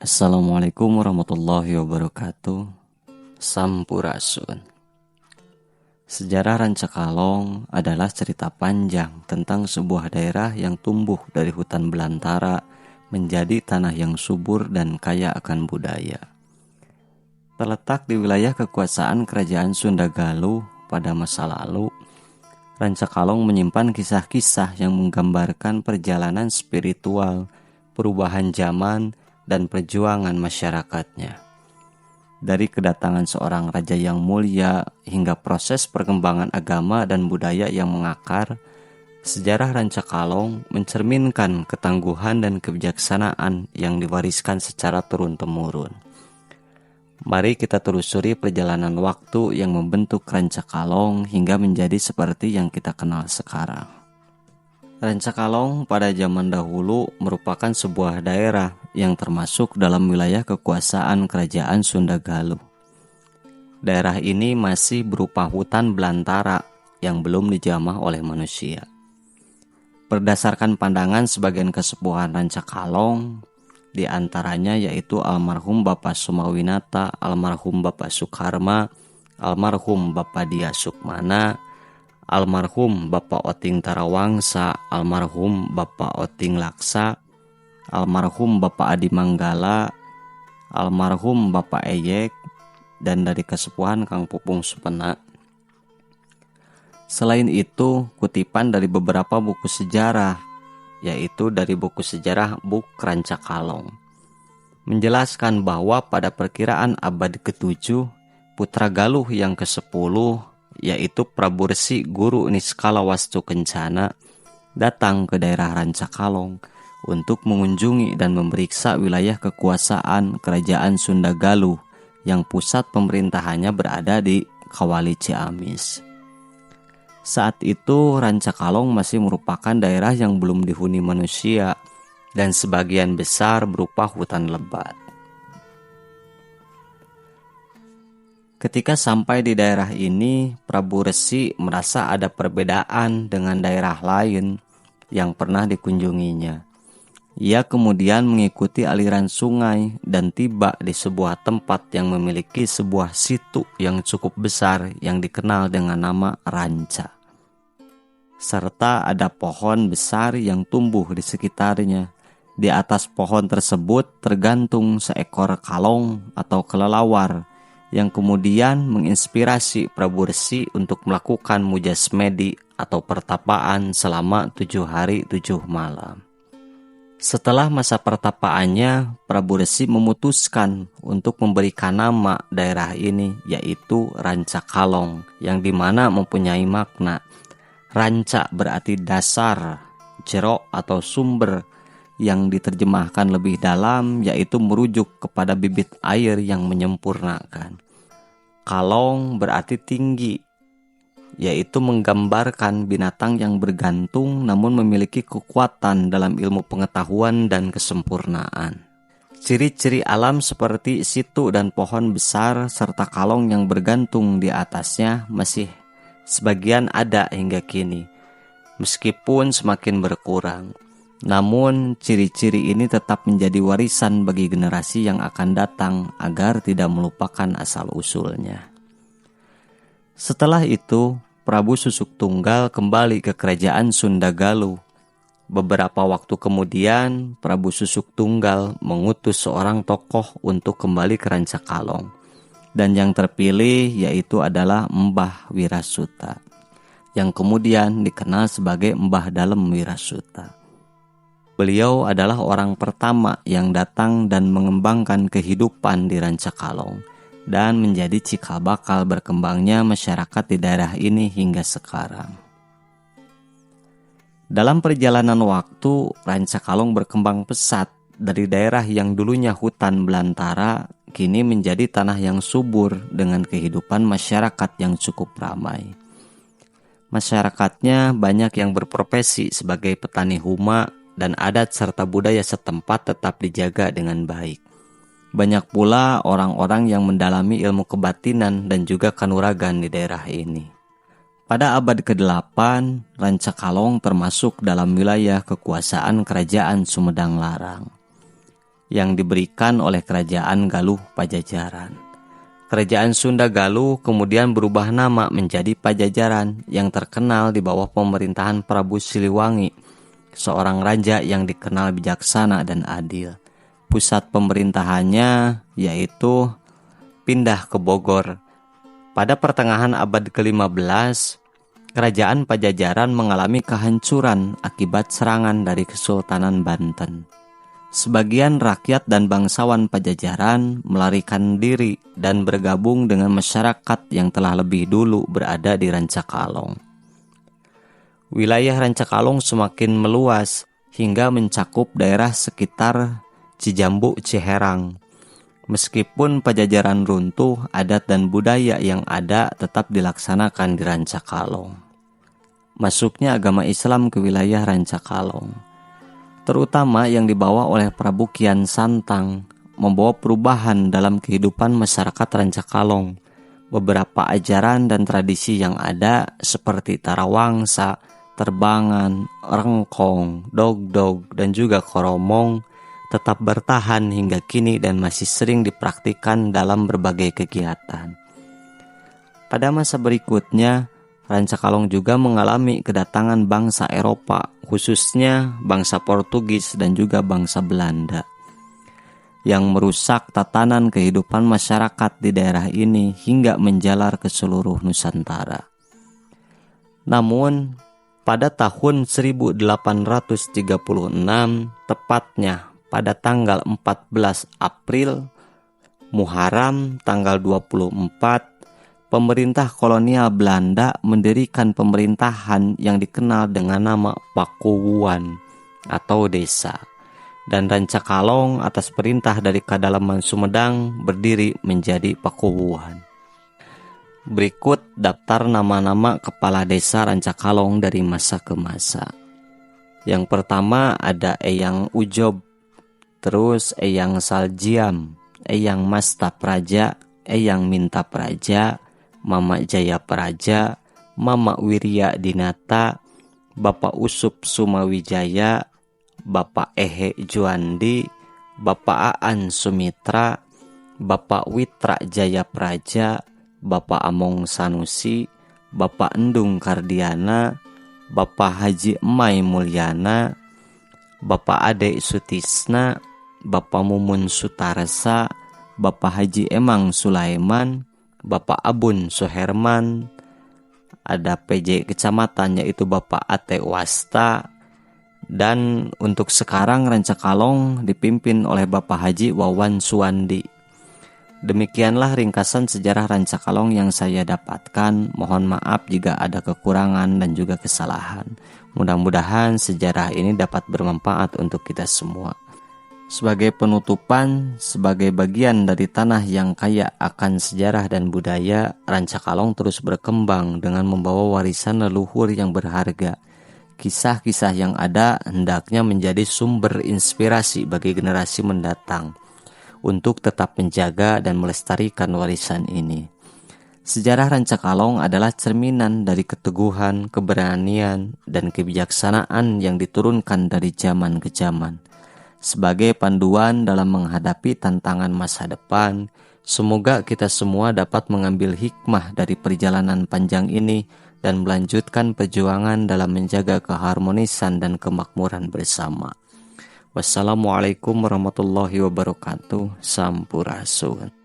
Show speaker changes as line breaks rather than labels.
Assalamualaikum warahmatullahi wabarakatuh. Sampurasun. Sejarah Rancakalong adalah cerita panjang tentang sebuah daerah yang tumbuh dari hutan belantara menjadi tanah yang subur dan kaya akan budaya. Terletak di wilayah kekuasaan Kerajaan Sunda Galuh pada masa lalu, Rancakalong menyimpan kisah-kisah yang menggambarkan perjalanan spiritual, perubahan zaman, dan perjuangan masyarakatnya. Dari kedatangan seorang raja yang mulia hingga proses perkembangan agama dan budaya yang mengakar, sejarah Rancakalong mencerminkan ketangguhan dan kebijaksanaan yang diwariskan secara turun-temurun. Mari kita telusuri perjalanan waktu yang membentuk Rancakalong hingga menjadi seperti yang kita kenal sekarang. Rancakalong pada zaman dahulu merupakan sebuah daerah yang termasuk dalam wilayah kekuasaan Kerajaan Sunda Galuh. Daerah ini masih berupa hutan belantara yang belum dijamah oleh manusia. Berdasarkan pandangan sebagian kesepuhan Rancakalong, di antaranya yaitu almarhum Bapak Sumawinata, almarhum Bapak Sukarma, almarhum Bapak Dia Sukmana, almarhum Bapak Oting Tarawangsa, almarhum Bapak Oting Laksa, almarhum Bapak Adi Manggala, almarhum Bapak Eyek, dan dari kesepuhan Kang Pupung Supena. Selain itu, kutipan dari beberapa buku sejarah, yaitu dari buku sejarah Buk Rancakalong, menjelaskan bahwa pada perkiraan abad ke-7, putra Galuh yang ke-10, yaitu Prabu Resi Guru Niskala Wastu Kencana, datang ke daerah Rancakalong untuk mengunjungi dan memeriksa wilayah kekuasaan Kerajaan Sunda Galuh yang pusat pemerintahannya berada di Kawali Ciamis. Saat itu Rancakalong masih merupakan daerah yang belum dihuni manusia dan sebagian besar berupa hutan lebat. Ketika sampai di daerah ini, Prabu Resi merasa ada perbedaan dengan daerah lain yang pernah dikunjunginya. Ia kemudian mengikuti aliran sungai dan tiba di sebuah tempat yang memiliki sebuah situ yang cukup besar yang dikenal dengan nama Ranca. Serta ada pohon besar yang tumbuh di sekitarnya. Di atas pohon tersebut tergantung seekor kalong atau kelelawar yang kemudian menginspirasi Prabu Resi untuk melakukan mujasmedi atau pertapaan selama 7 hari 7 malam. Setelah masa pertapaannya, Prabu Resi memutuskan untuk memberikan nama daerah ini yaitu Rancakalong, yang dimana mempunyai makna. Ranca berarti dasar, jero atau sumber, yang diterjemahkan lebih dalam yaitu merujuk kepada bibit air yang menyempurnakan. Kalong berarti tinggi, yaitu menggambarkan binatang yang bergantung namun memiliki kekuatan dalam ilmu pengetahuan dan kesempurnaan. Ciri-ciri alam seperti situ dan pohon besar serta kalong yang bergantung di atasnya masih sebagian ada hingga kini, meskipun semakin berkurang. Namun ciri-ciri ini tetap menjadi warisan bagi generasi yang akan datang agar tidak melupakan asal-usulnya. Setelah itu, Prabu Susuk Tunggal kembali ke Kerajaan Sunda Galuh. Beberapa waktu kemudian, Prabu Susuk Tunggal mengutus seorang tokoh untuk kembali ke Rancakalong. Dan yang terpilih yaitu adalah Mbah Wirasuta, yang kemudian dikenal sebagai Mbah Dalem Wirasuta. Beliau adalah orang pertama yang datang dan mengembangkan kehidupan di Rancakalong dan menjadi cikal bakal berkembangnya masyarakat di daerah ini hingga sekarang. Dalam perjalanan waktu, Rancakalong berkembang pesat dari daerah yang dulunya hutan belantara kini menjadi tanah yang subur dengan kehidupan masyarakat yang cukup ramai. Masyarakatnya banyak yang berprofesi sebagai petani huma dan adat serta budaya setempat tetap dijaga dengan baik. Banyak pula orang-orang yang mendalami ilmu kebatinan dan juga kanuragan di daerah ini. Pada abad ke-8, Rancakalong termasuk dalam wilayah kekuasaan Kerajaan Sumedang Larang. yang diberikan oleh Kerajaan Galuh Pajajaran. Kerajaan Sunda Galuh kemudian berubah nama menjadi Pajajaran yang terkenal di bawah pemerintahan Prabu Siliwangi, seorang raja yang dikenal bijaksana dan adil. Pusat pemerintahannya yaitu pindah ke Bogor. Pada pertengahan abad ke-15, Kerajaan Pajajaran mengalami kehancuran akibat serangan dari Kesultanan Banten. Sebagian rakyat dan bangsawan Pajajaran melarikan diri dan bergabung dengan masyarakat yang telah lebih dulu berada di Rancakalong. Wilayah Rancakalong semakin meluas hingga mencakup daerah sekitar Cijambu Ciherang. Meskipun Pajajaran runtuh, adat dan budaya yang ada tetap dilaksanakan di Rancakalong. Masuknya agama Islam ke wilayah Rancakalong, terutama yang dibawa oleh Prabu Kian Santang, membawa perubahan dalam kehidupan masyarakat Rancakalong. Beberapa ajaran dan tradisi yang ada seperti tarawangsa, terbangan, rengkong, dogdog, dan juga koromong tetap bertahan hingga kini dan masih sering dipraktikkan dalam berbagai kegiatan. Pada masa berikutnya, Rancakalong juga mengalami kedatangan bangsa Eropa, khususnya bangsa Portugis dan juga bangsa Belanda, yang merusak tatanan kehidupan masyarakat di daerah ini hingga menjalar ke seluruh Nusantara. Namun, pada tahun 1836, tepatnya pada tanggal 14 April, Muharram tanggal 24, pemerintah kolonial Belanda mendirikan pemerintahan yang dikenal dengan nama Pakuwuan atau desa. Dan Rancakalong atas perintah dari Kadalaman Sumedang berdiri menjadi Pakuwuan. Berikut daftar nama-nama kepala desa Rancakalong dari masa ke masa. Yang pertama ada Eyang Ujob, terus Eyang Saljiam, Eyang Masta Praja, Eyang Minta Praja, Mama Jaya Praja, Mama Wirya Dinata, Bapak Usup Sumawijaya, Bapak Ehe Juandi, Bapak Aan Sumitra, Bapak Witra Jaya Praja, Bapak Among Sanusi, Bapak Endung Kardiana, Bapak Haji Emai Mulyana, Bapak Ade Sutisna, Bapak Mumun Sutarsa, Bapak Haji Emang Sulaiman, Bapak Abun Suherman, ada PJ kecamatan yaitu Bapak Ate Wasta, dan untuk sekarang Rancakalong dipimpin oleh Bapak Haji Wawan Suwandi. Demikianlah ringkasan sejarah Rancakalong yang saya dapatkan. Mohon maaf jika ada kekurangan dan juga kesalahan. Mudah-mudahan sejarah ini dapat bermanfaat untuk kita semua. Sebagai penutupan, sebagai bagian dari tanah yang kaya akan sejarah dan budaya, Rancakalong terus berkembang dengan membawa warisan leluhur yang berharga. Kisah-kisah yang ada hendaknya menjadi sumber inspirasi bagi generasi mendatang untuk tetap menjaga dan melestarikan warisan ini. Sejarah Rancakalong adalah cerminan dari keteguhan, keberanian, dan kebijaksanaan yang diturunkan dari zaman ke zaman. Sebagai panduan dalam menghadapi tantangan masa depan, semoga kita semua dapat mengambil hikmah dari perjalanan panjang ini dan melanjutkan perjuangan dalam menjaga keharmonisan dan kemakmuran bersama. Wassalamualaikum warahmatullahi wabarakatuh. Sampurasun.